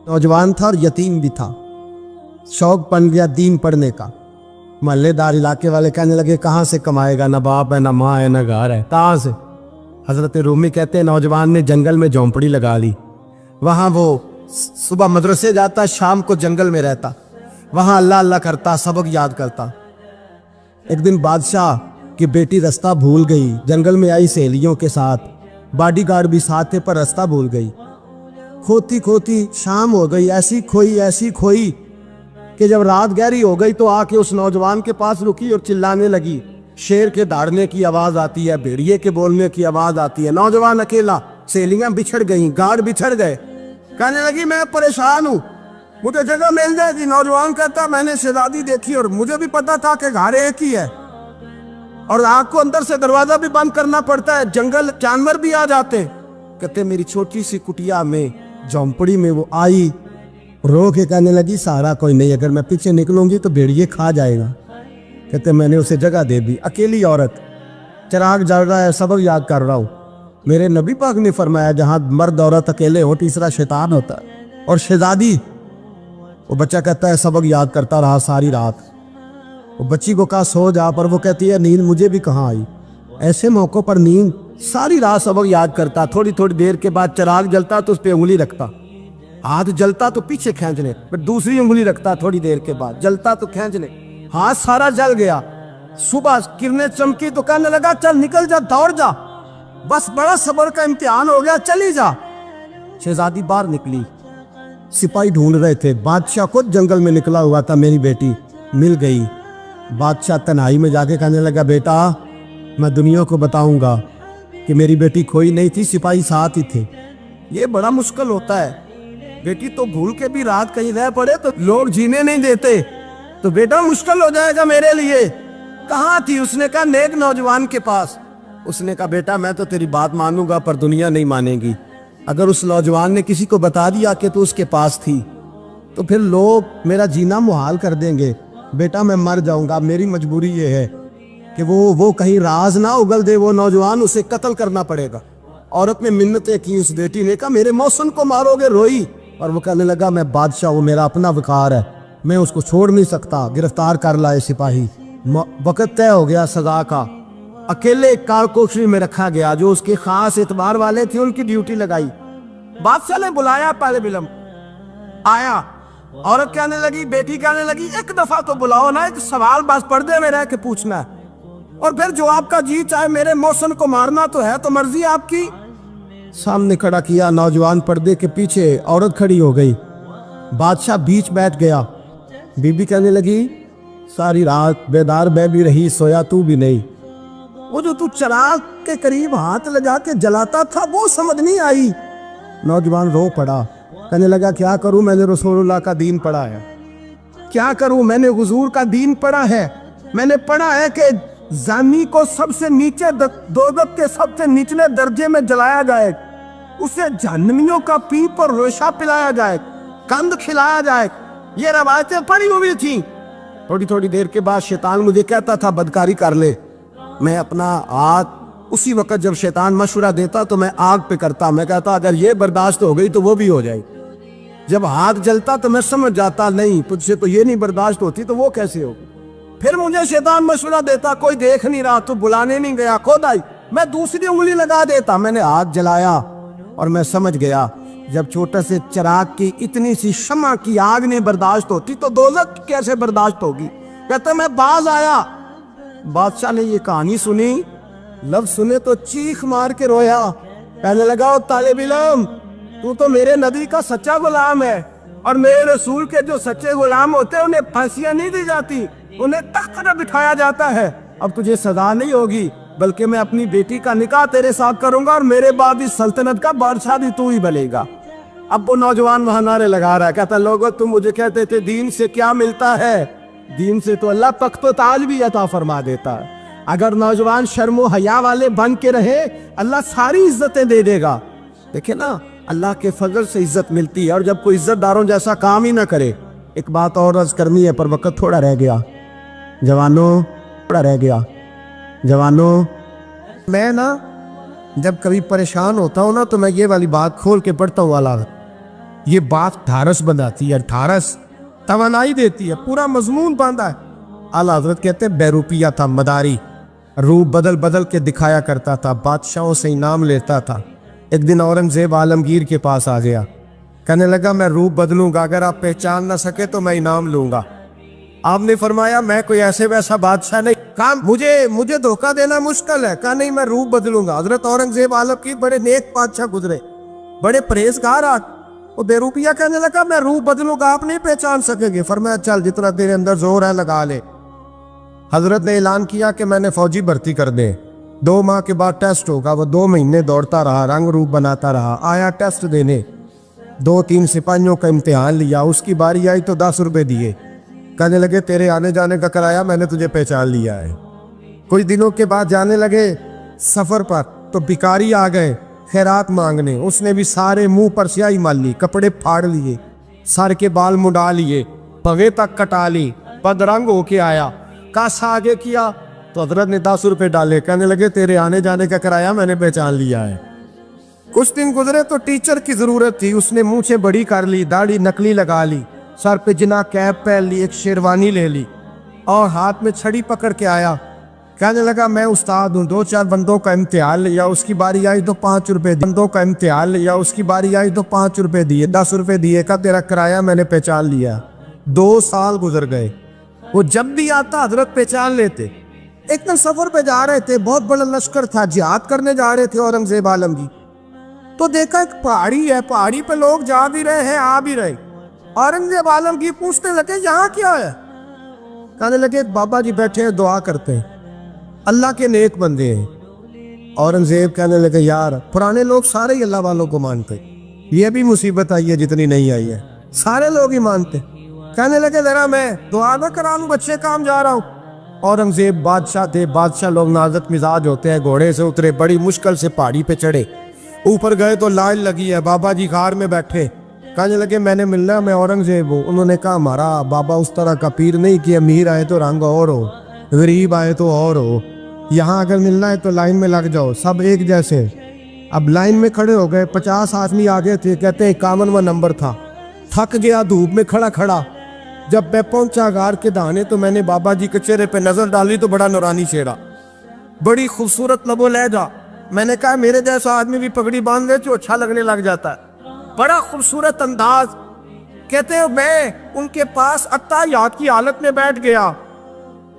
नौजवान था और यतीम भी था। शौक बन गया दीन पढ़ने का। मोहल्लेदार इलाके वाले कहने लगे कहाँ से कमाएगा, ना बाप है, ना माँ है, ना घर है, कहाँ से। हजरत रूमी कहते हैं नौजवान ने जंगल में झोंपड़ी लगा ली। वहाँ वो सुबह मदरसे जाता, शाम को जंगल में रहता, वहाँ अल्लाह अल्लाह करता, सबक याद करता। एक दिन बादशाह की बेटी रास्ता भूल गई, जंगल में आई सहेलियों के साथ, बॉडीगार्ड भी साथ थे, पर रास्ता भूल गई। खोती खोती शाम हो गई, ऐसी खोई कि जब रात गहरी हो गई तो आके उस नौजवान के पास रुकी और चिल्लाने लगी। शेर के दहाड़ने की आवाज आती है, भेड़िए के बोलने की आवाज आती है। नौजवान अकेला, सहेलियां बिछड़ गई, गार्ड बिछड़ गए। कहने लगी मैं परेशान हूँ, मुझे जगह मिल जाएगी। नौजवान कहता मैंने शहजादी देखी और मुझे भी पता था कि घर एक ही है और आग को अंदर से दरवाजा भी बंद करना पड़ता है, जंगल जानवर भी आ जाते। कहते मेरी छोटी सी कुटिया में, झोंपड़ी में वो आई, रो के कहने लगी सहारा कोई नहीं, अगर मैं पीछे निकलूंगी तो भेड़िए खा जाएगा। कहते मैंने उसे जगह दे दी। अकेली औरत, चिराग जल रहा है, सबक याद कर रहा हूँ। मेरे नबी पाक ने फरमाया जहाँ मर्द औरत अकेले हो तीसरा शैतान होता है। और शहजादी, वो बच्चा कहता है सबक याद करता रहा सारी रात। वो बच्ची को कहा सो जा, पर वो कहती है नींद मुझे भी कहाँ आई। ऐसे मौक़ों पर नींद, सारी रात सबक याद करता। थोड़ी थोड़ी देर के बाद चिराग जलता तो उस पर उंगली रखता, हाथ जलता तो पीछे खींच ले, फिर दूसरी उंगली रखता, थोड़ी देर के बाद जलता तो खींच ले, हाथ सारा जल गया। सुबह किरणें चमकी तो कहने लगा चल निकल जा, दौड़ जा, बस बड़ा सब्र का इम्तिहान हो गया, चली जा। शहजादी बाहर निकली, सिपाही ढूंढ रहे थे। बादशाह खुद जंगल में निकला हुआ था, मेरी बेटी मिल गई। बादशाह तन्हाई में जाके कहने लगा बेटा मैं दुनिया को बताऊंगा कि मेरी बेटी खोई नहीं थी, सिपाही साथ ही थे। ये बड़ा मुश्किल होता है, बेटी तो भूल के भी रात कहीं रह पड़े तो लोग जीने नहीं देते, तो बेटा मुश्किल हो जाएगा मेरे लिए। कहाँ थी? उसने कहा नेक नौजवान के पास। उसने कहा बेटा मैं तो तेरी बात मानूंगा पर दुनिया नहीं मानेगी। अगर उस नौजवान ने किसी को बता दिया कि तू उसके पास थी तो फिर लोग मेरा जीना मुहाल कर देंगे। बेटा मैं मर जाऊंगा, मेरी मजबूरी ये है कि वो कहीं राज ना उगल दे वो नौजवान, उसे कत्ल करना पड़ेगा। औरत ने मिन्नतें की, उस बेटी ने कहा मेरे मौसम को मारोगे, रोई। और वो कहने लगा मैं बादशाह, वो मेरा अपना वकार है, मैं उसको छोड़ नहीं सकता। गिरफ्तार कर लाए सिपाही। वक्त तय हो गया सजा का। अकेले कारकोशरी में रखा गया, जो उसके खास एतबार वाले थे उनकी ड्यूटी लगाई। बादशाह ने बुलाया, पहले बिलम आया। औरत कहने लगी, बेटी कहने लगी एक दफा तो बुलाओ ना, एक सवाल बस पर्दे में रह के पूछना है, और फिर जो आपका जी चाहे मेरे मौसम को मारना तो है, तो मर्जी आपकी। सामने खड़ा किया, नौजवान पर्दे के पीछे, औरत खड़ी हो गई। बादशाह बीच बैठ गया। बीबी कहने लगी सारी रात बेदार मैं भी रही, सोया तू भी नहीं। वो जो तू चिराग के करीब हाथ लगा के जलाता था वो समझ नहीं आई। नौजवान रो पड़ा, कहने लगा क्या करूं, मैंने रसूलुल्लाह का दीन पढ़ा है, क्या करूं, मैंने हुजूर का दीन पढ़ा है। मैंने पढ़ा है कि जानी को सबसे नीचे दोज़ख के सबसे निचले दर्जे में जलाया जाए, उसे जहन्नमियों का पीप और रेशा पिलाया जाए, कंद खिलाया जाए। ये रवायतें पड़ी हुई थी। थोड़ी थोड़ी देर के बाद शैतान मुझे कहता था बदकारी कर ले। मैं अपना हाथ उसी वक्त जब शैतान मशवरा देता तो मैं आग पे करता। मैं कहता अगर ये बर्दाश्त हो गई तो वो भी हो जाएगी। जब हाथ जलता तो मैं समझ जाता नहीं तुझसे तो ये नहीं बर्दाश्त होती तो वो कैसे होगी। फिर मुझे शैतान मशवरा देता कोई देख नहीं रहा तो बुलाने नहीं गया, खुद आई, मैं दूसरी उंगली लगा देता। मैंने हाथ जलाया और मैं समझ गया जब छोटे से चिराग की इतनी सी शमा की आग नहीं बर्दाश्त होती तो दोज़ख कैसे बर्दाश्त होगी। कहता मैं बाज आया। बादशाह ने ये कहानी सुनी, लफ्ज सुने तो चीख मार के रोया। कहने लगा तालिब इल्म तू तो मेरे नबी का सच्चा गुलाम है, और मेरे रसूल के जो सच्चे गुलाम होते हैं उन्हें फांसियां नहीं दी जाती, उन्हें तख्त पर बिठाया जाता है। अब तुझे सजा नहीं होगी बल्कि मैं अपनी बेटी का निकाह तेरे साथ करूंगा और मेरे बाद इस सल्तनत का बादशाह भी तू ही बनेगा। अब वो नौजवान वहां नारे लगा रहा है, कहता लोगों तुम मुझे कहते थे दीन से क्या मिलता है, दीन से तो अल्लाह तख्त व ताज भी अता फरमा देता है। अगर नौजवान शर्म व हया वाले बन के रहे अल्लाह सारी इज्जतें दे देगा। देखे ना अल्लाह के फजल से इज्जत मिलती है, और जब कोई इज्जतदारों जैसा काम ही ना करे। एक बात और अर्ज करनी है पर वक्त थोड़ा रह गया। जवानों थोड़ा रह गया। जवानों मैं ना जब कभी परेशान होता हूँ ना तो मैं ये वाली बात खोल के पढ़ता हूँ। अला یہ بات ڈھارس بناتی ہے, ڈھارس توانائی دیتی ہے, پورا مضمون باندھا ہے. اعلیٰ حضرت کہتے ہیں بیروپیہ تھا, مداری, روپ بدل بدل کے دکھایا کرتا تھا, بادشاہوں سے انعام لیتا تھا. ایک دن اورنگزیب عالمگیر کے پاس آ گیا, کہنے لگا میں روپ بدلوں گا, اگر آپ پہچان نہ سکے تو میں انعام لوں گا. آپ نے فرمایا میں کوئی ایسے ویسا بادشاہ نہیں, کہا مجھے دھوکہ دینا مشکل ہے. کہا نہیں, میں روپ بدلوں گا. حضرت اورنگزیب عالمگیر بڑے نیک بادشاہ گزرے, بڑے پرہیزگار. وہ بیروپیہ کہنے لگا میں روپ بدلوں گا, آپ نہیں پہچان سکیں گے. فرمایا چل جتنا تیرے اندر زور ہے لگا لے. حضرت نے اعلان کیا کہ میں نے فوجی بھرتی کر دے, 2 ماہ کے بعد ٹیسٹ ہوگا. وہ 2 مہینے دوڑتا رہا, رنگ روپ بناتا رہا, آیا ٹیسٹ دینے, 2-3 سپاہیوں کا امتحان لیا. اس کی باری آئی تو 10 روپے دیے, کہنے لگے تیرے آنے جانے کا کرایہ میں نے تجھے پہچان لیا ہے. کچھ دنوں کے بعد جانے لگے سفر پر, تو بھکاری آ گئے خیرات مانگنے. اس نے بھی سارے منہ پر سیاہی مال لی, کپڑے پھاڑ لیے, سر کے بال مڈا لیے, پگے تک کٹا لی, بدرنگ ہو کے آیا. کاسا آگے کیا تو حضرت نے 10 روپے ڈالے, کہنے لگے تیرے آنے جانے کا کرایہ میں نے پہچان لیا ہے. کچھ دن گزرے تو ٹیچر کی ضرورت تھی. اس نے مونچھیں بڑی کر لی, داڑھی نکلی لگا لی, سر پہ جنا کیپ پہن لی, ایک شیروانی لے لی اور ہاتھ میں چھڑی پکڑ کے آیا. کہنے لگا میں استاد ہوں, 2-4 بندوں کا امتحان لیا, اس کی باری آئی تو 5 روپے بندوں کا امتحان لیا, اس کی باری آئی تو 5 روپے دیے, 10 روپے دیے, کا تیرا کرایہ میں نے پہچان لیا. 2 سال گزر گئے. وہ جب بھی آتا حضرت پہچان لیتے. ایک دن سفر پہ جا رہے تھے, بہت بڑا لشکر تھا, جہاد کرنے جا رہے تھے اورنگزیب عالمگیر. تو دیکھا ایک پہاڑی ہے, پہاڑی پہ لوگ جا بھی رہے ہیں آ بھی رہے. اورنگزیب عالمگیر پوچھنے لگے یہاں کیا ہے؟ کہنے لگے بابا جی بیٹھے ہیں دعا کرتے ہیں, اللہ کے نیک بندے ہیں. اورنگزیب کہنے لگے یار پرانے لوگ سارے ہی اللہ والوں کو مانتے, یہ بھی مصیبت آئی ہے جتنی نہیں آئی ہے, سارے لوگ ہی مانتے. کہنے لگے ذرا میں دعا نہ کرا لوں, بچے کام جا رہا ہوں. اورنگزیب بادشاہ تھے, بادشاہ لوگ نازک مزاج ہوتے ہیں. گھوڑے سے اترے, بڑی مشکل سے پہاڑی پہ چڑھے, اوپر گئے تو لائن لگی ہے, بابا جی غار میں بیٹھے. کہنے لگے میں نے ملنا, میں اورنگزیب ہوں. انہوں نے کہا ہمارا بابا اس طرح کا پیر نہیں کہ امیر آئے تو رنگ اور ہو, غریب آئے تو اور ہو. یہاں اگر ملنا ہے تو لائن میں لگ جاؤ, سب ایک جیسے. اب لائن میں کھڑے ہو گئے, 50 آدمی آگے تھے. کہتے ہیں 51واں نمبر تھا. تھک گیا دھوپ میں کھڑا کھڑا. جب میں پہنچا غار کے دہانے تو میں نے بابا جی کے چہرے پہ نظر ڈالی تو بڑا نورانی چہرہ, بڑی خوبصورت لب و لہجہ. میں نے کہا میرے جیسا آدمی بھی پگڑی باندھ لے تو اچھا لگنے لگ جاتا ہے, بڑا خوبصورت انداز. کہتے ہیں میں ان کے پاس اتحیات کی حالت میں بیٹھ گیا.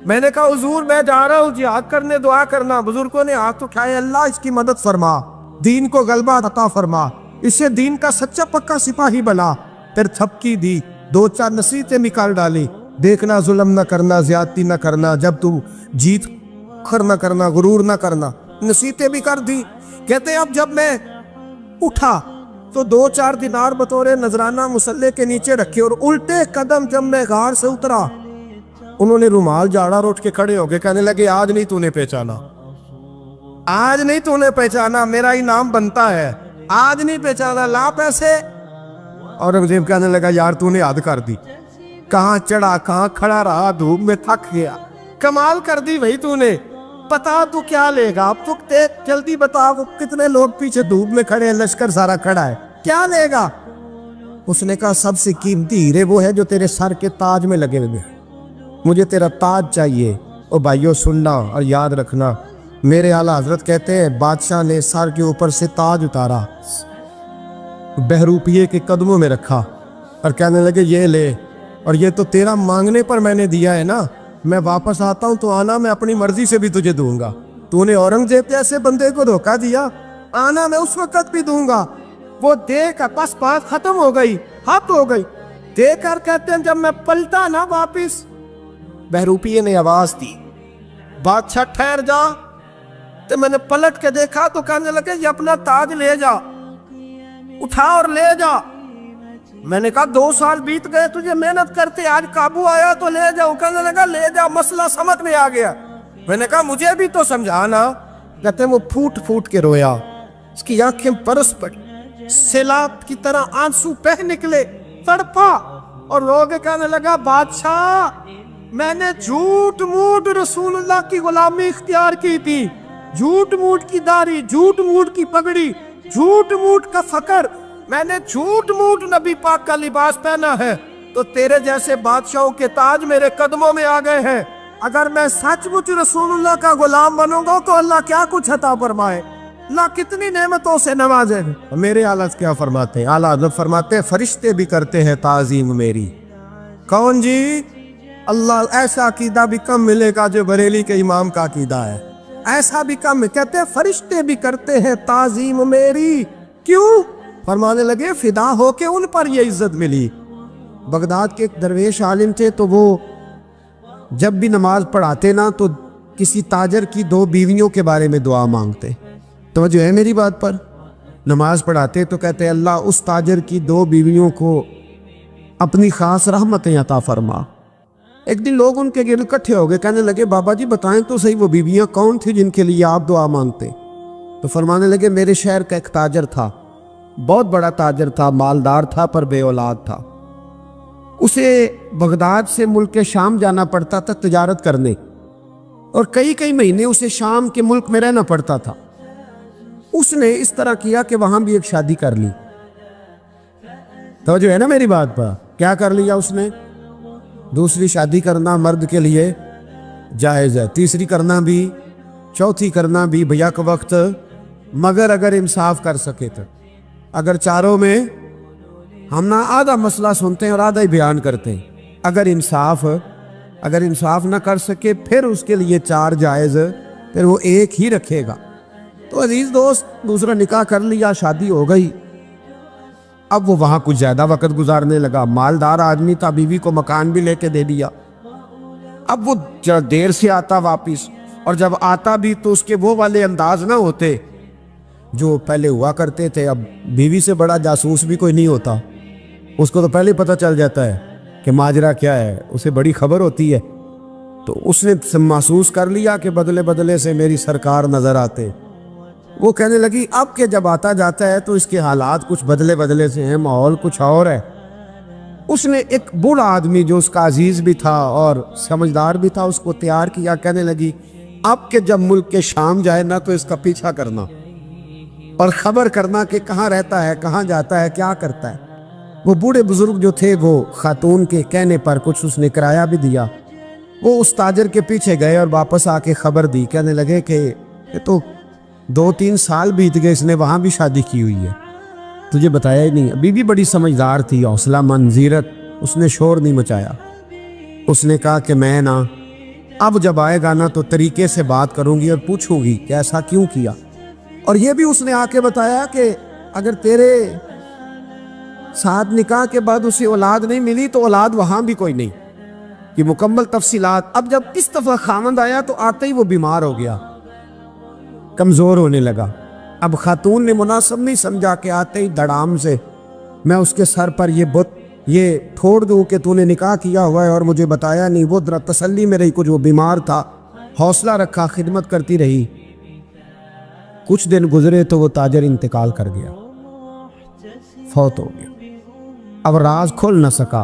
میں نے کہا حضور میں جا رہا ہوں جہاد کرنے, دعا کرنا. بزرگوں نے ہاتھ اٹھائے, اللہ اس کی مدد فرما, دین کو غلبہ عطا فرما, اسے دین کا سچا پکا سپاہی بنا. پھر تھپکی دی, 2-4 نصیحتیں نکال ڈالی. دیکھنا ظلم نہ کرنا, زیادتی نہ کرنا, جب تم جیت کر نہ کرنا, غرور نہ کرنا. نصیحتیں بھی کر دی. کہتے ہیں اب جب میں اٹھا تو 2-4 دینار بطور نذرانہ مسلح کے نیچے رکھے, اور الٹے قدم جب میں غار سے اترا انہوں نے رومال جھاڑا اور اٹھ کے کھڑے ہو گئے. کہنے لگے آج نہیں تو نے پہچانا, آج نہیں تو نے پہچانا, میرا انعام بنتا ہے, آج نہیں پہچانا, لا پیسے. اورنگزیب کہنے لگا یار تو نے حد کر دی, کہاں چڑھا کہاں کھڑا رہا, دھوپ میں تھک گیا, کمال کر دی بھائی تو نے. بتا تو کیا لے گا, اب تو جلدی بتا, وہ کتنے لوگ پیچھے دھوپ میں کھڑے ہیں, لشکر سارا کھڑا ہے, کیا لے گا؟ اس نے کہا سب سے قیمتی ہیرے وہ ہے جو تیرے سر کے تاج میں لگے ہوئے, مجھے تیرا تاج چاہیے. او بھائیو سننا اور یاد رکھنا, میرے اعلیٰ حضرت کہتے ہیں بادشاہ نے سر کے اوپر سے تاج اتارا, بہروپیے کے قدموں میں رکھا اور کہنے لگے یہ لے, اور یہ تو تیرا مانگنے پر میں نے دیا ہے نا, میں واپس آتا ہوں تو آنا میں اپنی مرضی سے بھی تجھے دوں گا. تو نے اورنگزیب جیسے بندے کو دھوکہ دیا, آنا میں اس وقت بھی دوں گا. وہ دے کر بس بات ختم ہو گئی, حد ہو گئی. دے کر کہتے ہیں جب میں پلٹا نا واپس, بہروپیے نے آواز دی بادشاہ ٹھہر جا. تو میں نے پلٹ کے دیکھا تو کہنے لگے یہ اپنا تاج لے جا, اٹھا اور لے جا. میں نے کہا 2 سال بیت گئے تجھے محنت کرتے, آج قابو آیا تو لے جاؤ. کہنے لگا لے جا, مسئلہ سمجھ میں آ گیا. میں نے کہا مجھے بھی تو سمجھانا. کہتے ہیں وہ پھوٹ پھوٹ کے رویا, اس کی آنکھیں برس پڑی, سیلاب کی طرح آنسو بہہ نکلے, تڑپا اور رو کے کہنے لگا بادشاہ میں نے جھوٹ موٹ رسول اللہ کی غلامی اختیار کی تھی, جھوٹ موٹ کی داڑھی, جھوٹ موٹ کی پگڑی, جھوٹ موٹ کا فقر, मैंने झूठ मूठ नबी पाक का लिबास पहना है तो तेरे जैसे बादशाहों के ताज मेरे कदमों में आ गए हैं। अगर मैं सचमुच रसूलुल्लाह का गुलाम बनूंगा तो अल्लाह क्या कुछ अता फरमाए, अल्लाह कितनी नेमतों से नवाजे। मेरे आला क्या फरमाते हैं, आला हज़रत फरमाते हैं फरिश्ते भी करते हैं ताज़ीम मेरी। कौन जी? अल्लाह। ऐसा अकीदा भी कम मिलेगा जो बरेली के इमाम का अकीदा है, ऐसा भी कम। कहते हैं फरिश्ते भी करते हैं ताज़ीम मेरी। क्यों? फरमाने लगे फिदा होके उन पर ये इज्जत मिली। बगदाद के एक दरवेश आलिम थे, तो वो जब भी नमाज पढ़ाते ना तो किसी ताजर की 2 बीवियों के बारे में दुआ मांगते। तो जो है मेरी बात पर, नमाज पढ़ाते तो कहते अल्लाह उस ताजर की 2 बीवियों को अपनी खास रहमतें अता फरमा। एक दिन लोग उनके गिर्द इकट्ठे हो गए, कहने लगे बाबा जी बताएं तो सही वो बीवियां कौन थी जिनके लिए आप दुआ मांगते। तो फरमाने लगे मेरे शहर का एक ताजर था, बहुत बड़ा ताजर था, मालदार था पर बे औलाद था। उसे बगदाद से मुल्क के शाम जाना पड़ता था तिजारत करने, और कई कई महीने उसे शाम के मुल्क में रहना पड़ता था। उसने इस तरह किया कि वहां भी एक शादी कर ली। तो जो है ना मेरी बात पर, क्या कर लिया उसने? दूसरी शादी करना मर्द के लिए जायज़ है, तीसरी करना भी, चौथी करना भी भैया के वक्त, मगर अगर इंसाफ कर सके तो। अगर चारों में हम ना आधा मसला सुनते हैं और आधा ही बयान करते हैं, अगर इंसाफ ना कर सके फिर उसके लिए 4 जायज़, फिर वो एक ही रखेगा। तो अजीज दोस्त, दूसरा निकाह कर लिया, शादी हो गई। अब वो वहाँ कुछ ज़्यादा वक्त गुजारने लगा, मालदार आदमी था, बीवी को मकान भी लेके दे दिया। अब वो देर से आता वापिस, और जब आता भी तो उसके वो वाले अंदाज ना होते जो पहले हुआ करते थे। अब बीवी से बड़ा जासूस भी कोई नहीं होता, उसको तो पहले पता चल जाता है कि माजरा क्या है, उसे बड़ी खबर होती है। तो उसने महसूस कर लिया कि बदले बदले से मेरी सरकार नज़र आते। वो कहने लगी अब के जब आता जाता है तो इसके हालात कुछ बदले बदले से हैं, माहौल कुछ और है। उसने एक बूढ़ा आदमी जो उसका अजीज भी था और समझदार भी था उसको तैयार किया। कहने लगी अब के जब मुल्क के शाम जाए ना तो इसका पीछा करना और ख़बर करना कि कहाँ रहता है, कहाँ जाता है, क्या करता है। वो बूढ़े बुजुर्ग जो थे वो खातून के कहने पर कुछ उसने किराया भी दिया। वो उस ताजर के पीछे गए और वापस आके खबर दी। कहने लगे कि ये तो 2-3 साल बीत गए, इसने वहाँ भी शादी की हुई है, तुझे बताया ही नहीं। बीवी बड़ी समझदार थी, हौसला मंजीरत, उसने शोर नहीं मचाया। उसने कहा कि मैं ना अब जब आएगा ना तो तरीके से बात करूंगी और पूछूंगी कि ऐसा क्यों किया। और ये भी उसने आके बताया कि अगर तेरे साथ निकाह के बाद उसे औलाद नहीं मिली तो औलाद वहाँ भी कोई नहीं, कि मुकम्मल तफसीलात। अब जब इस दफ़ा खामंद आया तो आते ही वो बीमार हो गया, कमज़ोर होने लगा। अब खातून ने मुनासिब नहीं समझा कि आते ही धड़ाम से मैं उसके सर पर ये ठोड़ दूँ कि तूने निकाह किया हुआ है और मुझे बताया नहीं। वो जरा तसल्ली में रही, कुछ वो बीमार था, हौसला रखा, खिदमत करती रही। कुछ दिन गुजरे तो वो ताजर इंतकाल कर गया, फौत हो गया। अब राज खोल न सका,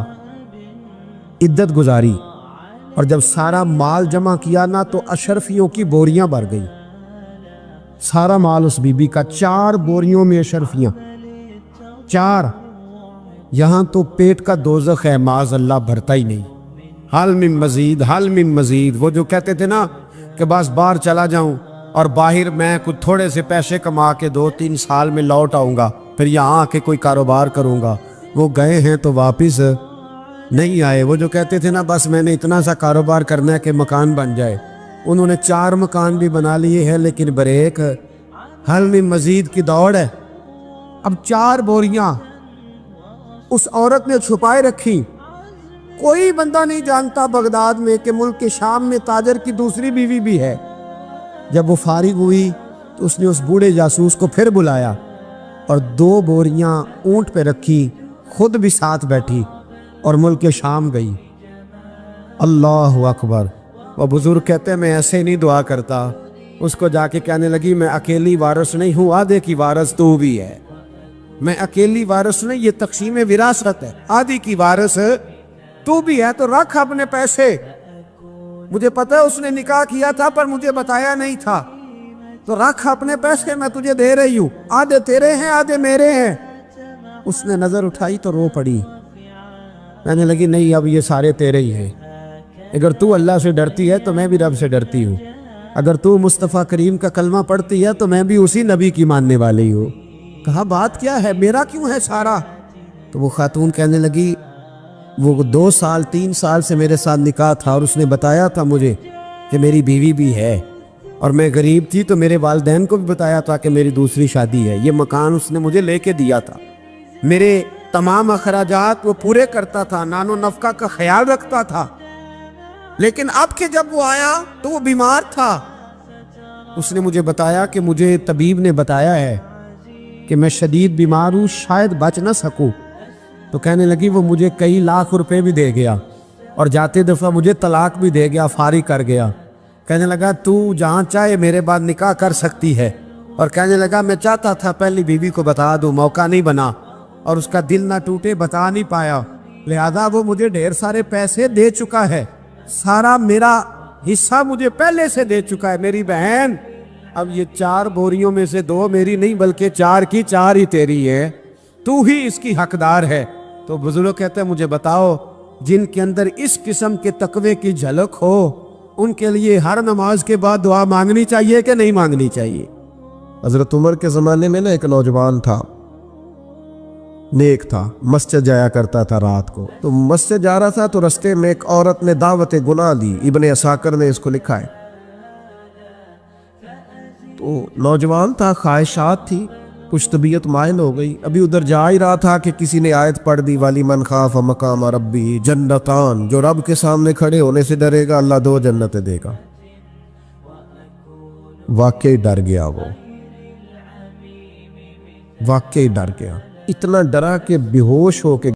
इद्दत गुजारी, और जब सारा माल जमा किया ना तो अशरफियों की बोरियां भर गई। सारा माल उस बीबी का, 4 बोरियों में अशरफियां, 4। यहां तो पेट का दोज़ख है, माज़ अल्लाह भरता ही नहीं। हाल में मजीद, हाल में मजीद। वो जो कहते थे ना कि बस बाहर चला जाऊं और बाहर मैं कुछ थोड़े से पैसे कमा के 2-3 साल में लौट आऊँगा, फिर यहाँ आके कोई कारोबार करूँगा, वो गए हैं तो वापस नहीं आए। वो जो कहते थे ना बस मैंने इतना सा कारोबार करना है कि मकान बन जाए, उन्होंने 4 मकान भी बना लिए हैं, लेकिन ब्रेक हल में मजीद की दौड़ है। अब 4 बोरियां उस औरत ने छुपाए रखी। कोई बंदा नहीं जानता बगदाद में कि मुल्क के शाम में ताजर की दूसरी बीवी भी है। जब वो फारिग हुई तो उसने उस बूढ़े जासूस को फिर बुलाया और 2 बोरियां ऊंट पे रखी, खुद भी साथ बैठी और मुल्क के शाम गई। अल्लाह अकबर। वो बुजुर्ग कहते हैं मैं ऐसे नहीं दुआ करता। उसको जाके कहने लगी मैं अकेली वारिस नहीं हूँ, आधे की वारिस तू भी है। मैं अकेली वारिस नहीं, ये तक़सीम विरासत है, आधी की वारिस तू भी है। तो रख अपने पैसे, मुझे पता है उसने निकाह किया था पर मुझे बताया नहीं था, तो रख अपने पैसे, मैं तुझे दे रही हूँ, आधे तेरे हैं आधे मेरे हैं। اس نے نظر اٹھائی تو رو پڑی. کہنے لگی نہیں اب یہ سارے تیرے ہی ہیں. اگر تو اللہ سے ڈرتی ہے تو میں بھی رب سے ڈرتی ہوں. اگر تو مصطفیٰ کریم کا کلمہ پڑھتی ہے تو میں بھی اسی نبی کی ماننے والی ہوں. کہا بات کیا ہے, میرا کیوں ہے سارا؟ تو وہ خاتون کہنے لگی وہ 2 سال 3 سال سے میرے ساتھ نکاح تھا اور اس نے بتایا تھا مجھے کہ میری بیوی بھی ہے, اور میں غریب تھی تو میرے والدین کو بھی بتایا تھا کہ میری دوسری شادی ہے. یہ مکان اس نے مجھے لے کے دیا تھا, میرے تمام اخراجات وہ پورے کرتا تھا, نان و نفقہ کا خیال رکھتا تھا. لیکن اب کہ جب وہ آیا تو وہ بیمار تھا. اس نے مجھے بتایا کہ مجھے طبیب نے بتایا ہے کہ میں شدید بیمار ہوں, شاید بچ نہ سکوں. تو کہنے لگی وہ مجھے کئی لاکھ روپے بھی دے گیا اور جاتے دفعہ مجھے طلاق بھی دے گیا, فارغ کر گیا. کہنے لگا تو جہاں چاہے میرے بعد نکاح کر سکتی ہے. اور کہنے لگا میں چاہتا تھا پہلی بیوی کو بتا دوں, موقع نہیں بنا اور اس کا دل نہ ٹوٹے, بتا نہیں پایا. لہذا وہ مجھے ڈھیر سارے پیسے دے چکا ہے, سارا میرا حصہ مجھے پہلے سے دے چکا ہے. میری بہن اب یہ 4 بوریوں میں سے 2 میری نہیں بلکہ 4 کی 4 ہی تیری ہے, تو ہی اس کی حقدار ہے. تو بزرگ کہتے ہیں مجھے بتاؤ جن کے اندر اس قسم کے تقوی کی جھلک ہو ان کے لیے ہر نماز کے بعد دعا مانگنی چاہیے کہ نہیں مانگنی چاہیے؟ حضرت عمر کے زمانے میں نا ایک نوجوان تھا, نیک تھا, مسجد جایا کرتا تھا رات کو. تو مسجد جا رہا تھا تو رستے میں ایک عورت نے دعوت گناہ دی. ابن عساکر نے اس کو لکھا ہے. تو نوجوان تھا, خواہشات تھی, کچھ طبیعت مائل ہو گئی. ابھی ادھر جا ہی رہا تھا کہ کسی نے آیت پڑھ دی والی من خاف مقام ربی جنتان, جو رب کے سامنے کھڑے ہونے سے ڈرے گا اللہ 2 جنتیں دے گا. واقعی ڈر گیا, وہ واقعی ڈر گیا, اتنا ڈرا کہ بے ہوش ہو کے